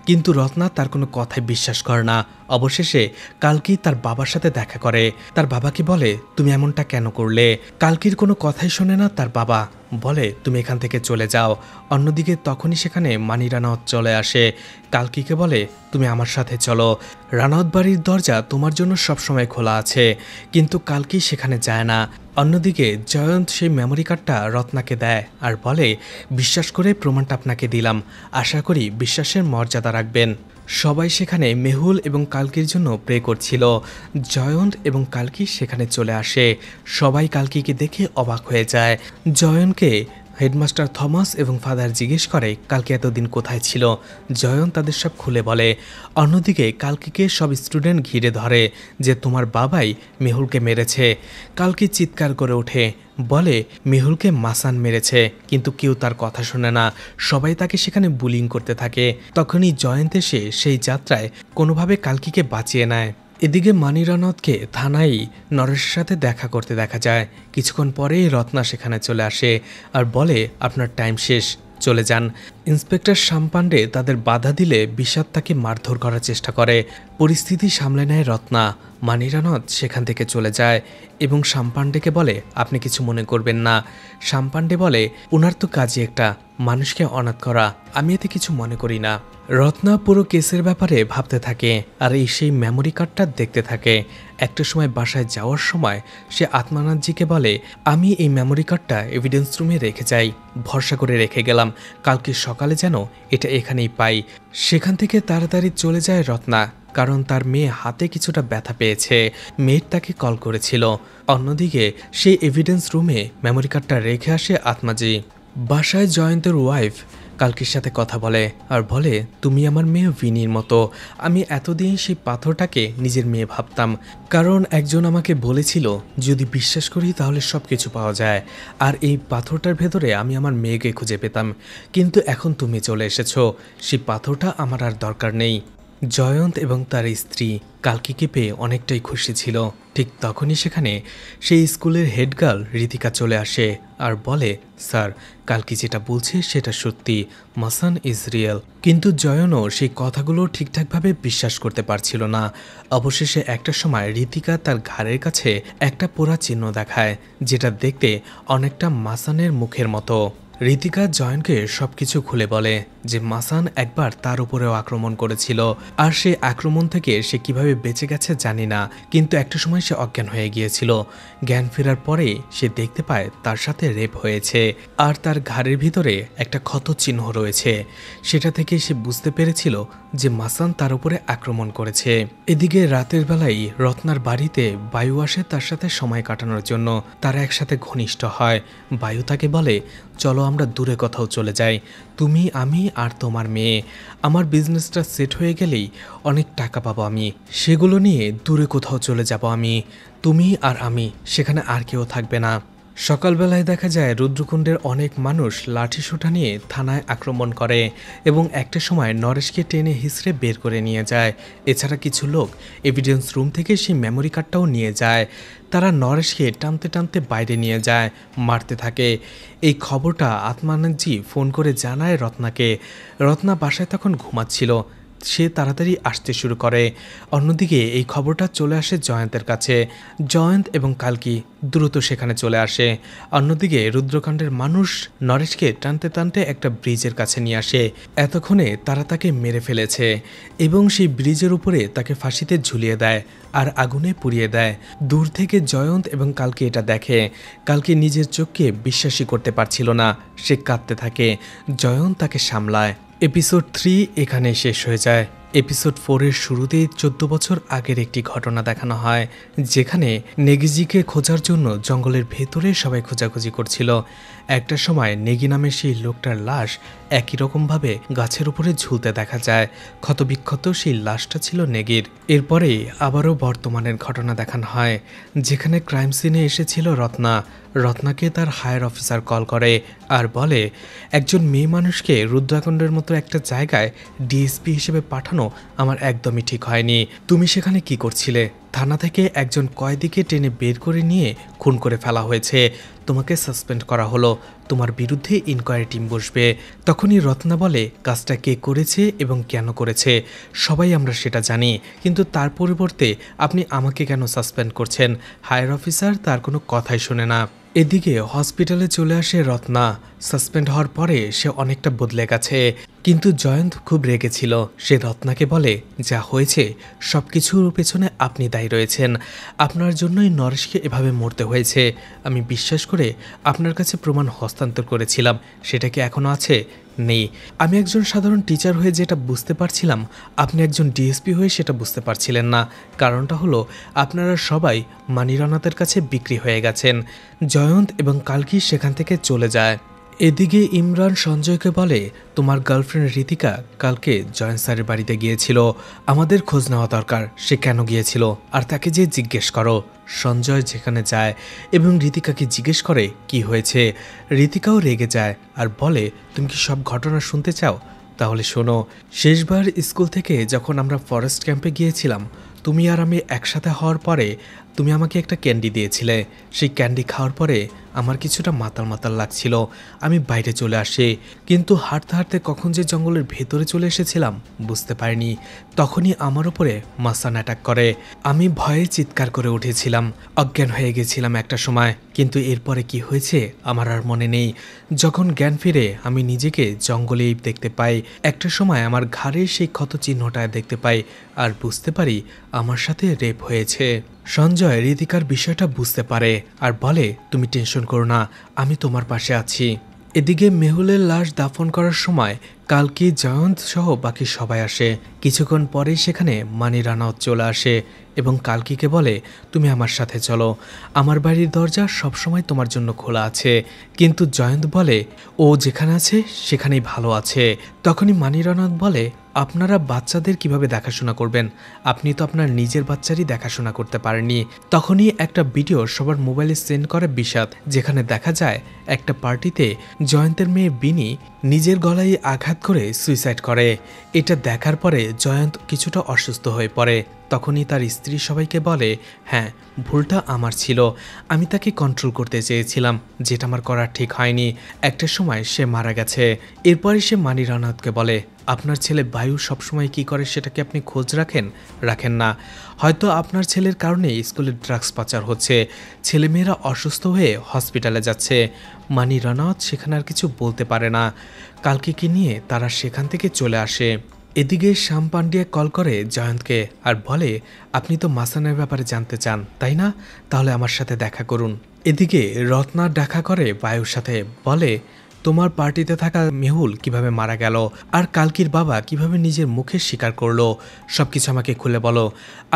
কিন্তু রত্না তার কোনো কথায় বিশ্বাস করে না। অবশেষে কালকি তার বাবার সাথে দেখা করে। তার বাবাকে বলে, তুমি এমনটা কেন করলে? কালকির কোনো কথাই শোনে না তার বাবা, বলে, তুমি এখান থেকে চলে যাও। অন্যদিকে তখনই সেখানে মানি রানাওত চলে আসে। কালকিকে বলে, তুমি আমার সাথে চলো, রানাওত বাড়ির দরজা তোমার জন্য সবসময় খোলা আছে। কিন্তু কালকি সেখানে যায় না। অন্যদিকে জয়ন্ত সেই মেমোরি কার্ডটা রত্নাকে দেয় আর বলে, বিশ্বাস করে প্রমাণটা আপনাকে দিলাম, আশা করি বিশ্বাসের মর্যাদা রাখবেন। সবাই সেখানে মেহুল এবং কালকির জন্য প্রে করছিল। জয়ন্ত এবং কালকি সেখানে চলে আসে। সবাই কালকিকে দেখে অবাক হয়ে যায়। জয়ন্তকে হেডমাস্টার থমাস এবং ফাদার জিজ্ঞেস করে কালকে এতদিন কোথায় ছিল। জয়ন্ত তাদের সব খুলে বলে। অন্যদিকে কালকিকে সব স্টুডেন্ট ঘিরে ধরে যে তোমার বাবাই মেহুলকে মেরেছে। কালকি চিৎকার করে ওঠে, বলে, মেহুলকে মাসান মেরেছে, কিন্তু কেউ তার কথা শোনে না, সবাই তাকে সেখানে বুলিং করতে থাকে। তখনই জয়ন্ত এসে সেই যাত্রায় কোনোভাবে কালকিকে বাঁচিয়ে নেয়। এদিকে মানি রানাওতকে থানায় নরেশের সাথে দেখা করতে দেখা যায়। কিছুক্ষণ পরেই রত্না সেখানে চলে আসে আর বলে, আপনার টাইম শেষ, চলে যান। ইন্সপেক্টর শামপান্ডে তাদের বাধা দিলে বিষাদ তাকে মারধর করার চেষ্টা করে। পরিস্থিতি সামলে নেয় রত্না। মানি রানাওত সেখান থেকে চলে যায় এবং শামপান্ডেকে বলে, আপনি কিছু মনে করবেন না। শামপান্ডে বলে, ওনার তো কাজই একটা মানুষকে অনাথ করা, আমি এতে কিছু মনে করি না। রত্না পুরো কেসের ব্যাপারে ভাবতে থাকে আর সেই মেমোরি কার্ডটা দেখতে থাকে। একটা সময় বাসায় যাওয়ার সময় সে আত্মানাথজিকে বলে, আমি এই মেমোরি কার্ডটা এভিডেন্স রুমে রেখে যাই, ভরসা করে রেখে গেলাম, কালকে সকালে যেন এটা এখানেই পাই। সেখান থেকে তাড়াতাড়ি চলে যায় রত্না, কারণ তার মেয়ে হাতে কিছুটা ব্যথা পেয়েছে। মেয়ের তাকে কল করেছিল। অন্যদিকে সেই এভিডেন্স রুমে মেমোরি কার্ডটা রেখে আসে আত্মাজি। বাসায় জয়ন্তের ওয়াইফ কালকির সাথে কথা বলে আর বলে, তুমি আমার মেয়ে ভিনির মতো। আমি এতদিন সেই পাথরটাকে নিজের মেয়ে ভাবতাম, কারণ একজন আমাকে বলেছিল যদি বিশ্বাস করি তাহলে সব কিছু পাওয়া যায়, আর এই পাথরটার ভেতরে আমি আমার মেয়েকে খুঁজে পেতাম। কিন্তু এখন তুমি চলে এসেছো, সেই পাথরটা আমার আর দরকার নেই। জয়ন্ত এবং তার স্ত্রী কালকিকে পেয়ে অনেকটাই খুশি ছিল। ঠিক তখনই সেখানে সেই স্কুলের হেডগার্ল ঋতিকা চলে আসে আর বলে, স্যার, কালকি যেটা বলছে সেটা সত্যি, মাসান ইজ রিয়েল। কিন্তু জয়নও সেই কথাগুলো ঠিকঠাকভাবে বিশ্বাস করতে পারছিল না। অবশেষে একটা সময় ঋতিকা তার ঘাড়ের কাছে একটা পোড়া চিহ্ন দেখায়, যেটা দেখতে অনেকটা মাসানের মুখের মতো। ঋতিকা জয়নকে সবকিছু খুলে বলে যে মাসান একবার তার উপরেও আক্রমণ করেছিল, আর সেই আক্রমণ থেকে সে কিভাবে বেঁচে গেছে জানি না, কিন্তু একটা সময় সে অজ্ঞান হয়ে গিয়েছিল। জ্ঞান ফেরার পরে সে দেখতে পায় তার সাথে রেপ হয়েছে, আর তার ঘাড়ের ভিতরে একটা ক্ষত চিহ্ন রয়েছে। সেটা থেকে সে বুঝতে পেরেছিল যে মাসান তার উপরে আক্রমণ করেছে। এদিকে রাতের বেলায় রত্নার বাড়িতে বায়ু আসে তার সাথে সময় কাটানোর জন্য। তারা একসাথে ঘনিষ্ঠ হয়। বায়ু তাকে বলে, চলো আমরা দূরে কোথাও চলে যাই, তুমি, আমি আর তোমার মেয়ে। আমার বিজনেসটা সেট হয়ে গেলেই অনেক টাকা পাবো আমি, সেগুলো নিয়ে দূরে কোথাও চলে যাব আমি, তুমি আর আমি, সেখানে আর কেউ থাকবে না। সকালবেলায় দেখা যায় রুদ্রকুণ্ডের অনেক মানুষ লাঠিসোঁটা নিয়ে থানায় আক্রমণ করে এবং একটা সময় নরেশকে টেনে হিসড়ে বের করে নিয়ে যায়। এছাড়া কিছু লোক এভিডেন্স রুম থেকে সেই মেমোরি কার্ডটাও নিয়ে যায়। তারা নরেশকে টানতে টানতে বাইরে নিয়ে যায়, মারতে থাকে। এই খবরটা আত্মানন্দজি ফোন করে জানায় রত্নাকে। রত্না বাসায় তখন ঘুমাচ্ছিল, সে তাড়াতাড়ি আসতে শুরু করে। অন্যদিকে এই খবরটা চলে আসে জয়ন্তের কাছে। জয়ন্ত এবং কালকি দ্রুত সেখানে চলে আসে। অন্যদিকে রুদ্রকাণ্ডের মানুষ নরেশকে টানতে টানতে একটা ব্রিজের কাছে নিয়ে আসে। এতক্ষণে তারা তাকে মেরে ফেলেছে এবং সেই ব্রিজের উপরে তাকে ফাঁসিতে ঝুলিয়ে দেয় আর আগুনে পুড়িয়ে দেয়। দূর থেকে জয়ন্ত এবং কালকি এটা দেখে। কালকি নিজের চোখকে বিশ্বাসই করতে পারছিল না, সে কাঁদতে থাকে। জয়ন্ত তাকে সামলায়। এপিসোড 3 এখানে শেষ হয়ে যায়। এপিসোড 4-এর শুরুতেই 14 বছর আগের একটি ঘটনা দেখানো হয়, যেখানে নেগিজিকে খোঁজার জন্য জঙ্গলের ভেতরে সবাই খোঁজাখুঁজি করছিল। একটা সময় নেগি নামের সেই লোকটার লাশ একই রকমভাবে গাছের উপরে ঝুলতে দেখা যায়। ক্ষতবিক্ষত সেই লাশটা ছিল নেগির। এরপরে আবারও বর্তমানের ঘটনা দেখানো হয়, যেখানে ক্রাইম সিনে এসেছিল রত্না। রত্নাকে তার হায়ার অফিসার কল করে আর বলে, একজন মেয়ে মানুষকে রুদ্রাকুণ্ডের মতো একটা জায়গায় ডিএসপি হিসেবে পাঠানো আমার একদমই ঠিক হয়নি। তুমি সেখানে কি করছিলে? থানা থেকে একজন কয়েদিকে টেনে বের করে নিয়ে খুন করে ফেলা হয়েছে, তোমাকে সাসপেন্ড করা হলো, তোমার বিরুদ্ধে ইনকোয়ারি টিম বসবে। তখনই রত্না বলে, কাজটা কে করেছে এবং কেন করেছে সবাই আমরা সেটা জানি, কিন্তু তার পরিবর্তে আপনি আমাকে কেন সাসপেন্ড করছেন? হায়ার অফিসার তার কোনো কথাই শোনে না। এদিকে হসপিটালে চলে আসে রত্না। সাসপেন্ড হওয়ার পরে সে অনেকটা বদলে গেছে, কিন্তু জয়ন্ত খুব রেগেছিল। সে রত্নাকে বলে, যা হয়েছে সব কিছুর পেছনে আপনি দায়ী রয়েছেন, আপনার জন্যই নরেশকে এভাবে মরতে হয়েছে। আমি বিশ্বাস করে আপনার কাছে প্রমাণ হস্তান্তর করেছিলাম, সেটা কি এখনও আছে? নেই। আমি একজন সাধারণ টিচার হয়ে যেটা বুঝতে পারছিলাম, আপনি একজন ডিএসপি হয়ে সেটা বুঝতে পারছিলেন না। কারণটা হলো আপনারা সবাই মানিরানাথের কাছে বিক্রি হয়ে গেছেন। জয়ন্ত এবং কালকি সেখান থেকে চলে যায়। এদিকে ইমরান সঞ্জয়কে বলে, তোমার গার্লফ্রেন্ড ঋতিকা কালকে জয়ন্ত স্যারের বাড়িতে গিয়েছিল, আমাদের খোঁজ নেওয়া দরকার, সে কেন গিয়েছিল আর তাকে যে জিজ্ঞেস করো। সঞ্জয় যেখানে যায় এবং ঋতিকাকে জিজ্ঞেস করে কি হয়েছে। ঋতিকাও রেগে যায় আর বলে, তুমি কি সব ঘটনা শুনতে চাও? তাহলে শোনো, শেষবার স্কুল থেকে যখন আমরা ফরেস্ট ক্যাম্পে গিয়েছিলাম, তুমি আর আমি একসাথে হওয়ার পরে তুমি আমাকে একটা ক্যান্ডি দিয়েছিলে। সেই ক্যান্ডি খাওয়ার পরে আমার কিছুটা মাতাল মাতাল লাগছিল, আমি বাইরে চলে আসি, কিন্তু হাঁটতে হাঁটতে কখন যে জঙ্গলের ভেতরে চলে এসেছিলাম বুঝতে পারিনি। তখনই আমার উপরে মাসান অ্যাটাক করে। আমি ভয়ে চিৎকার করে উঠেছিলাম, অজ্ঞান হয়ে গেছিলাম একটা সময়, কিন্তু এরপরে কি হয়েছে আমার আর মনে নেই। যখন জ্ঞান ফিরে আমি নিজেকে জঙ্গলেই দেখতে পাই। একটা সময় আমার ঘাড়ে সেই ক্ষত চিহ্নটা দেখতে পাই আর বুঝতে পারি আমার সাথে রেপ হয়েছে। সঞ্জয় ঋতিকার বিষয়টা বুঝতে পারে আর বলে, তুমি টেনশন করো না, আমি তোমার পাশে আছি। এদিকে মেহুলের লাশ দাফন করার সময় কালকি, জয়ন্ত সহ বাকি সবাই আসে। কিছুক্ষণ পরেই সেখানে মানি রানাওত চলে আসে এবং কালকিকে বলে, তুমি আমার সাথে চলো, আমার বাড়ির দরজা সবসময় তোমার জন্য খোলা আছে। কিন্তু জয়ন্ত বলে, ও যেখানে আছে সেখানেই ভালো আছে। তখনই মানি রানাওত বলে, আপনারা বাচ্চাদের কিভাবে দেখাশোনা করবেন? আপনি তো আপনার নিজের বাচ্চারই দেখাশোনা করতে পারেননি। তখনই একটা ভিডিও সবার মোবাইলে সেন্ড করে বিষাদ, যেখানে দেখা যায় একটা পার্টিতে জয়ন্তের মেয়ে বিনি নিজের গলায় আঘাত করে সুইসাইড করে। এটা দেখার পরে জয়ন্ত কিছুটা অসুস্থ হয়ে পড়ে। তখনই তার স্ত্রী সবাইকে বলে, হ্যাঁ, ভুলটা আমার ছিল, আমি তাকে কন্ট্রোল করতে চেয়েছিলাম, যেটা আমার করা ঠিক হয়নি। একটা সময় সে মারা গেছে। এরপরে সে মানি রানাওতকে বলে, আপনার ছেলে বায়ু সবসময় কি করে সেটা কি আপনি খোঁজ রাখেন না? হয়তো আপনার ছেলের কারণে স্কুলে ড্রাগস পাচার হচ্ছে, ছেলেমেয়েরা অসুস্থ হয়ে হসপিটালে যাচ্ছে। মানি রানাওত সেখানে আর কিছু বলতে পারে না। কালকিকে নিয়ে তারা সেখান থেকে চলে আসে। এদিকে শ্যাম পান্ডিয়া কল করে জয়ন্তকে আর বলে, আপনি তো মাসানের ব্যাপারে জানতে চান তাই না? তাহলে আমার সাথে দেখা করুন। এদিকে রত্না দেখা করে বায়ুর সাথে, বলে, তোমার পার্টিতে থাকা মেহুল কিভাবে মারা গেল আর কালকির বাবা কিভাবে নিজের মুখে স্বীকার করলো, সবকিছু আমাকে খুলে বলো।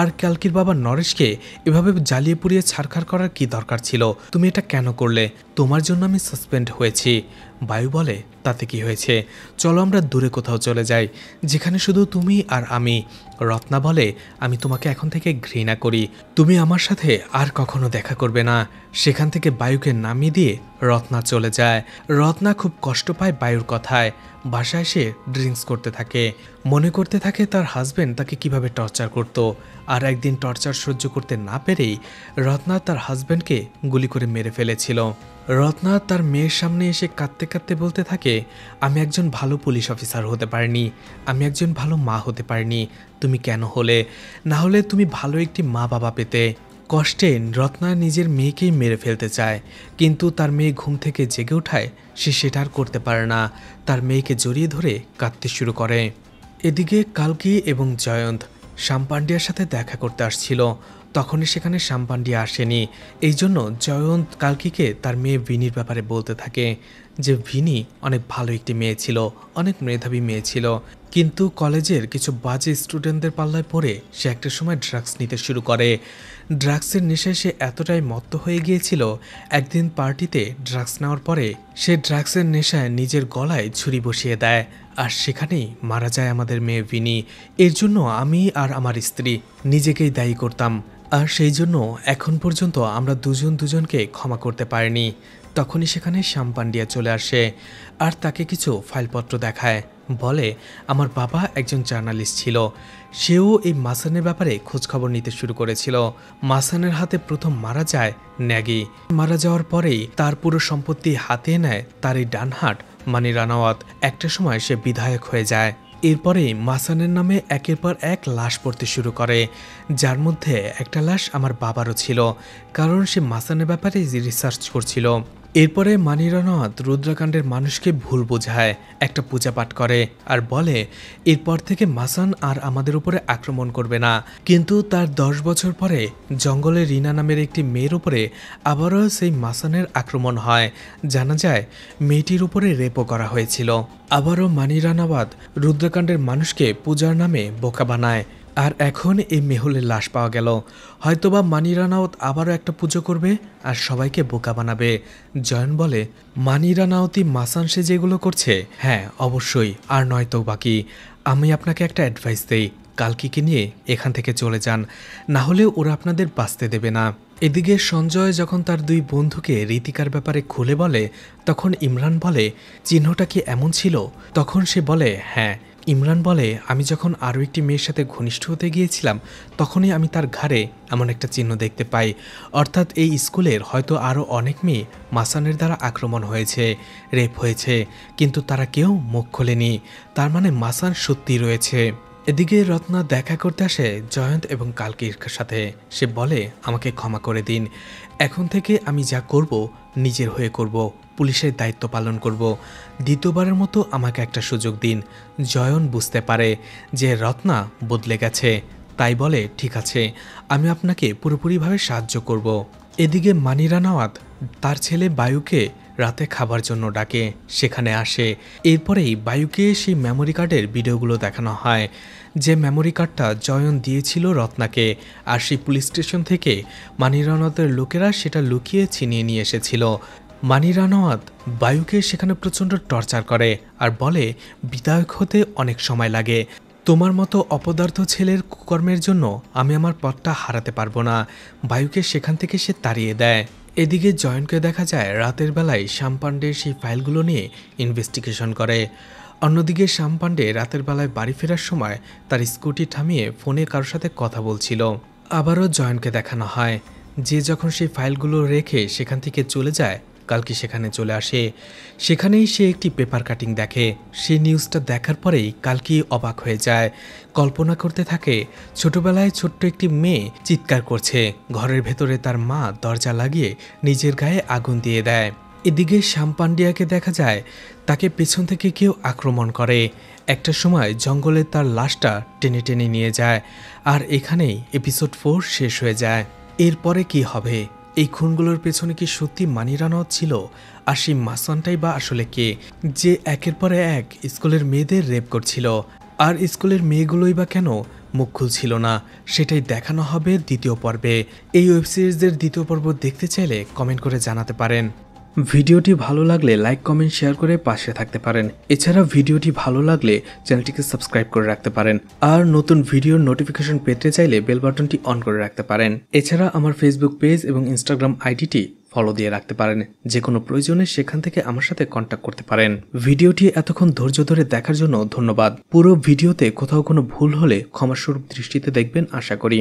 আর কালকির বাবা নরেশকে এভাবে জ্বালিয়ে পুড়িয়ে ছারখার করার কি দরকার ছিল? তুমি এটা কেন করলে? তোমার জন্য আমি সাসপেন্ড হয়েছি। বায়ু বলে, তাতে কি হয়েছে? চলো আমরা দূরে কোথাও চলে যাই, যেখানে শুধু তুমি আর আমি। রত্না বলে, আমি তোমাকে এখন থেকে ঘৃণা করি, তুমি আমার সাথে আর কখনো দেখা করবে না। সেখান থেকে বায়ুকে নামিয়ে দিয়ে রত্না চলে যায়। রত্না খুব কষ্ট পায় বায়ুর কথায়। বাসায় সে ড্রিঙ্কস করতে থাকে, মনে করতে থাকে তার হাজবেন্ড তাকে কিভাবে টর্চার করত। আর একদিন টর্চার সহ্য করতে না পেরেই রত্না তার হাজবেন্ডকে গুলি করে মেরে ফেলেছিল। রত্না তার মেয়ের সামনে এসে কাঁদতে কাঁদতে বলতে থাকে, আমি একজন ভালো পুলিশ অফিসার হতে পারিনি, আমি একজন ভালো মা হতে পারিনি, তুমি কেন হলে? না হলে তুমি ভালো একটি মা বাবা পেতে। কষ্টে রত্না নিজের মেয়েকেই মেরে ফেলতে চায়, কিন্তু তার মেয়ে ঘুম থেকে জেগে ওঠায় সে সেটা আর করতে পারে না। তার মেয়েকে জড়িয়ে ধরে কাঁদতে শুরু করে। এদিকে কালকি এবং জয়ন্ত শ্যাম পান্ডিয়ার সাথে দেখা করতে আসছিল। তখনই সেখানে শ্যাম পান্ডিয়া আসেনি। এই জন্য জয়ন্ত কালকিকে তার মেয়ে ভিনির ব্যাপারে বলতে থাকে যে ভিনি অনেক ভালো একটি মেয়ে ছিল, অনেক মেধাবী মেয়ে ছিল, কিন্তু কলেজের কিছু বাজে স্টুডেন্টদের পাল্লায় পড়ে সে একটা সময় ড্রাগস নিতে শুরু করে। ড্রাগসের নেশায় সে এতটাই মত্ত হয়ে গিয়েছিল, একদিন পার্টিতে ড্রাগস নেওয়ার পরে সে ড্রাগসের নেশায় নিজের গলায় ছুরি বসিয়ে দেয়, আর সেখানেই মারা যায় আমাদের মেয়ে ভিনি। এর জন্য আমি আর আমার স্ত্রী নিজেকেই দায়ী করতাম, আর সেই জন্য এখন পর্যন্ত আমরা দুজন দুজনকে ক্ষমা করতে পারিনি। তখনই সেখানে শ্যাম পান্ডিয়া চলে আসে আর তাকে কিছু ফাইলপত্র দেখায়, বলে, আমার বাবা একজন জার্নালিস্ট ছিল, সেও এই মাসানের ব্যাপারে খোঁজখবর নিতে শুরু করেছিল। মাসানের হাতে প্রথম মারা যায় ন্যাগি। মারা যাওয়ার পরেই তার পুরো সম্পত্তি হাতে নেয় তার এই ডানহাট মানি রানাওয়াত। একটা সময় সে বিধায়ক হয়ে যায়। এরপরে মাসানের নামে একের পর এক লাশ পড়তে শুরু করে, যার মধ্যে একটা লাশ আমার বাবারও ছিল, কারণ সে মাসানের ব্যাপারে রিসার্চ করছিল। এরপরে মানি রানাওয়াত রুদ্রাকাণ্ডের মানুষকে ভুল বোঝায়, একটা পূজা পাঠ করে আর বলে, এরপর থেকে মাসান আর আমাদের উপরে আক্রমণ করবে না। কিন্তু তার 10 বছর পরে জঙ্গলে রিনা নামের একটি মেয়ের উপরে আবারও সেই মাসানের আক্রমণ হয়। জানা যায় মেয়েটির উপরে রেপও করা হয়েছিল। আবারও মানি রানাওয়াত রুদ্রাকাণ্ডের মানুষকে পূজার নামে বোকা বানায়। আর এখন এই মেহুলের লাশ পাওয়া গেল, হয়তোবা মানি রানাওত আবারও একটা পুজো করবে আর সবাইকে বোকা বানাবে। জয়ন বলে, মানি রানাওতই মাসান সে যেগুলো করছে, হ্যাঁ অবশ্যই, আর নয়তো বাকি। আমি আপনাকে একটা অ্যাডভাইস দেই, কালকিকে নিয়ে এখান থেকে চলে যান, না হলে ওরা আপনাদের বাঁচতে দেবে না। এদিকে সঞ্জয় যখন তার দুই বন্ধুকে রীতিকার ব্যাপারে খুলে বলে, তখন ইমরান বলে, চিহ্নটা কি এমন ছিল? তখন সে বলে, হ্যাঁ। ইমরান বলে, আমি যখন আরও একটি মেয়ের সাথে ঘনিষ্ঠ হতে গিয়েছিলাম তখনই আমি তার ঘাড়ে এমন একটা চিহ্ন দেখতে পাই, অর্থাৎ এই স্কুলের হয়তো আরও অনেক মেয়ে মাসানের দ্বারা আক্রমণ হয়েছে, রেপ হয়েছে, কিন্তু তারা কেউ মুখ খোলেনি। তার মানে মাসান সত্যি রয়েছে। এদিকে রত্না দেখা করতে আসে জয়ন্ত এবং কালকির সাথে। সে বলে, আমাকে ক্ষমা করে দিন, এখন থেকে আমি যা করব নিজের হয়ে করব, পুলিশের দায়িত্ব পালন করব, দ্বিতীয়বারের মতো আমাকে একটা সুযোগ দিন। জয়ন বুঝতে পারে যে রত্না বদলে গেছে, তাই বলে, ঠিক আছে, আমি আপনাকে পুরোপুরিভাবে সাহায্য করব। এদিকে মানি রানাওয়াত তার ছেলে বায়ুকে রাতে খাবার জন্য ডাকে, সেখানে আসে। এরপরেই বায়ুকে সেই মেমোরি কার্ডের ভিডিওগুলো দেখানো হয়, যে মেমোরি কার্ডটা জয়ন দিয়েছিল রত্নাকে, আর সেই পুলিশ স্টেশন থেকে মানি রানাওয়াতের লোকেরা সেটা লুকিয়ে ছিনিয়ে নিয়ে এসেছিল। মানি রানাওয়াত বায়ুকে সেখানে প্রচণ্ড টর্চার করে আর বলে বিধায়ক হতে অনেক সময় লাগে, তোমার মতো অপদার্থ ছেলের কুকর্মের জন্য আমি আমার পথটা হারাতে পারবো না। বায়ুকে সেখান থেকে সে তাড়িয়ে দেয়। এদিকে জয়নকে দেখা যায় রাতের বেলায় শ্যাম পাণ্ডের সেই ফাইলগুলো নিয়ে ইনভেস্টিগেশন করে। অন্যদিকে শ্যাম পাণ্ডে রাতের বেলায় বাড়ি ফেরার সময় তার স্কুটি থামিয়ে ফোনে কারোর সাথে কথা বলছিল। আবারও জয়নকে দেখানো হয় যে যখন সেই ফাইলগুলো রেখে সেখান থেকে চলে যায়, কালকি সেখানে চলে আসে। সেখানেই সে একটি পেপার কাটিং দেখে। সেই নিউজটা দেখার পরেই কালকি অবাক হয়ে যায়, কল্পনা করতে থাকে ছোটবেলায় ছোট্ট একটি মেয়ে চিৎকার করছে, ঘরের ভেতরে তার মা দরজা লাগিয়ে নিজের গায়ে আগুন দিয়ে দেয়। এদিকে শ্যাম পান্ডিয়াকে দেখা যায় তাকে পেছন থেকে কেউ আক্রমণ করে। একটা সময় জঙ্গলে তার লাশটা টেনে টেনে নিয়ে যায়। আর এখানেই এপিসোড 4 শেষ হয়ে যায়। এরপরে কি হবে? এই খুনগুলোর পেছনে কি সত্যি মানি রানাওয়াত ছিল? আর সেই মাসানটাই বা আসলে কে, যে একের পর এক স্কুলের মেয়েদের রেপ করছিল? আর স্কুলের মেয়েগুলোই বা কেন মুখ খুলছিল না? সেটাই দেখানো হবে দ্বিতীয় পর্বে। এই ওয়েব সিরিজের দ্বিতীয় পর্ব দেখতে চাইলে কমেন্ট করে জানাতে পারেন। ভিডিওটি ভালো লাগলে লাইক কমেন্ট শেয়ার করে পাশে থাকতে পারেন। এছাড়া ভিডিওটি ভালো লাগলে চ্যানেলটিকে সাবস্ক্রাইব করে রাখতে পারেন। আর নতুন ভিডিওর নোটিফিকেশন পেতে চাইলে বেল বাটনটি অন করে রাখতে পারেন। এছাড়া আমার ফেসবুক পেজ এবং ইনস্টাগ্রাম আইডিটি ফলো দিয়ে রাখতে পারেন। যে কোনো প্রয়োজনে সেখান থেকে আমার সাথে কন্ট্যাক্ট করতে পারেন। ভিডিওটি এতক্ষণ ধৈর্য ধরে দেখার জন্য ধন্যবাদ। পুরো ভিডিওতে কোথাও কোনো ভুল হলে ক্ষমাস্বরূপ দৃষ্টিতে দেখবেন আশা করি।